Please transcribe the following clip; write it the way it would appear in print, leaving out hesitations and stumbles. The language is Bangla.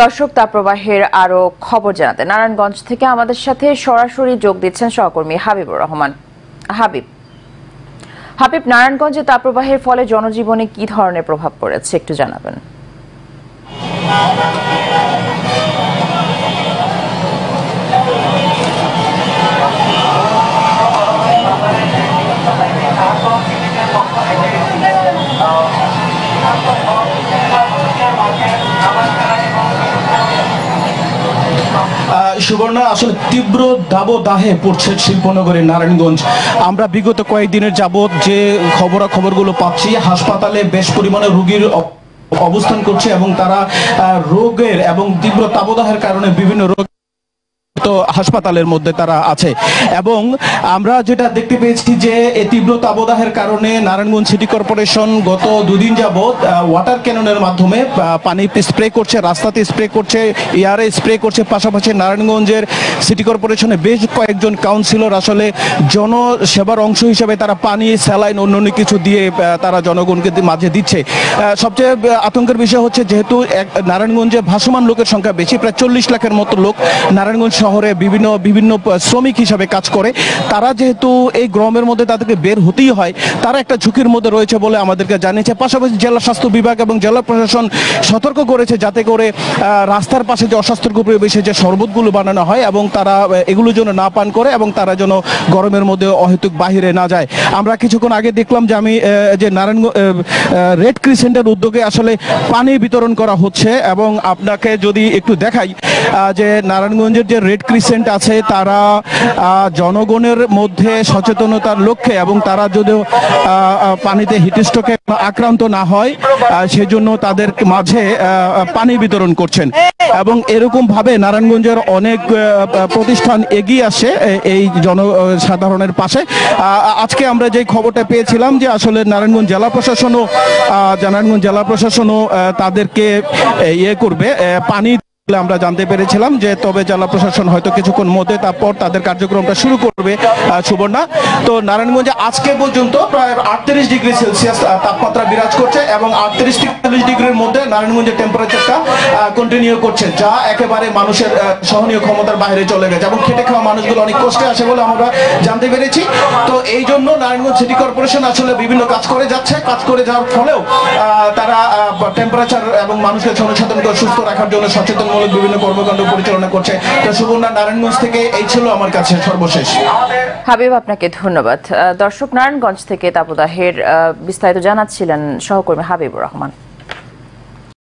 দর্শক তাপপ্রবাহের আরো খবর জানাতে নারায়ণগঞ্জ থেকে আমাদের সাথে সরাসরি যোগ দিচ্ছেন সহকর্মী হাবিবুর রহমান। হাবিব, নারায়ণগঞ্জে তাপপ্রবাহের ফলে জনজীবনে কি ধরনের প্রভাব পড়েছে একটু জানাবেন। সুবর্ণা, আসলে তীব্র দাবদাহে পড়ছে শিল্পনগরের নারায়ণগঞ্জ। আমরা বিগত কয়েকদিনের যাবৎ যে খবরগুলো পাচ্ছি, হাসপাতালে বেশ পরিমাণে রোগীর অবস্থান করছে এবং তারা রোগের এবং তীব্র তাপদাহের কারণে বিভিন্ন রোগ হাসপাতালের মধ্যে তারা আছে। এবং আমরা যেটা দেখতে পেয়েছি যে এই তীব্র তাপদাহের কারণে নারায়ণগঞ্জ সিটি কর্পোরেশন গত দুদিন যাবৎ ওয়াটার ক্যাননের মাধ্যমে পানি স্প্রে করছে, রাস্তাতে স্প্রে করছে, এয়ারে স্প্রে করছে। পাশাপাশি নারায়ণগঞ্জের সিটি কর্পোরেশনে বেশ কয়েকজন কাউন্সিলর আসলে জনসেবার অংশ হিসেবে তারা পানি, স্যালাইন, অন্যান্য কিছু দিয়ে তারা জনগণকে মাঝে দিচ্ছে। সবচেয়ে আতঙ্কের বিষয় হচ্ছে যেহেতু নারায়ণগঞ্জে ভাসমান লোকের সংখ্যা বেশি, প্রায় 40 লাখের মতো লোক নারায়ণগঞ্জ শহরে বিভিন্ন শ্রমিক হিসাবে কাজ করে। তারা যেহেতু এই গরমের মধ্যে তাদেরকে বের হতেই হয়, তারা একটা ঝুঁকির মধ্যে রয়েছে বলে আমাদেরকে জানিয়েছে। পাশাপাশি জেলা স্বাস্থ্য বিভাগ এবং জেলা প্রশাসন সতর্ক করেছে যাতে করে রাস্তার পাশে যে অস্বাস্থ্যকর পরিবেশে যে শরবতগুলো বানানো হয় এবং তারা এগুলো যেন না পান করে এবং তারা যেন গরমের মধ্যে অহেতুক বাহিরে না যায়। আমরা কিছুক্ষণ আগে দেখলাম যে যে নারায়ণগঞ্জ রেড ক্রিসেন্টের উদ্যোগে আসলে পানি বিতরণ করা হচ্ছে। এবং আপনাকে যদি একটু দেখাই যে নারায়ণগঞ্জের যে রেড ক্রিসেন্ট আছে তারা জনগণের মধ্যে সচেতনতার লক্ষ্যে এবং তারা যদিও পানিতে হিটস্ট্রোকে আক্রান্ত না হয় সেজন্য তাদের মাঝে পানি বিতরণ করছেন। এবং এরকম ভাবে নারায়ণগঞ্জের অনেক প্রতিষ্ঠান এগিয়ে আসে এই জনসাধারণের পাশে। আজকে আমরা যে খবরটা পেয়েছিলাম যে আসলে নারায়ণগঞ্জ জেলা প্রশাসনও তাদেরকে করবে পানি, আমরা জানতে পেরেছিলাম যে তবে জেলা প্রশাসন হয়তো কিছুক্ষণ মধ্যে তারপর তাদের কার্যক্রমটা শুরু করবে। সুবর্ণা, তো নারায়ণগঞ্জে আজকে পর্যন্ত প্রায় 38 ডিগ্রি সেলসিয়াস তাপমাত্রা বিরাজ করছে এবং 38-40 ডিগ্রির মধ্যে নারায়ণগঞ্জের টেম্পারেচারটা কন্টিনিউ করছে, যা একেবারে মানুষের সহনীয় ক্ষমতার বাইরে চলে গেছে এবং খেটে খাওয়া মানুষগুলো অনেক কষ্টে আসে বলে আমরা জানতে পেরেছি। তো এই জন্য নারায়ণগঞ্জ সিটি কর্পোরেশন আসলে বিভিন্ন কাজ করে যাওয়ার ফলেও তারা টেম্পারেচার এবং মানুষকে জনসাধারণকে সুস্থ রাখার জন্য সচেতন বিভিন্ন কর্মকাণ্ড পরিচালনা করছে। তো সুবর্ণা, নারায়ণগঞ্জ থেকে এই ছিল আমার কাছে সর্বশেষ। হাবিব, আপনাকে ধন্যবাদ। দর্শক, নারায়ণগঞ্জ থেকে তাপদাহের বিস্তারিত জানাচ্ছিলেন সহকর্মী হাবিবুর রহমান।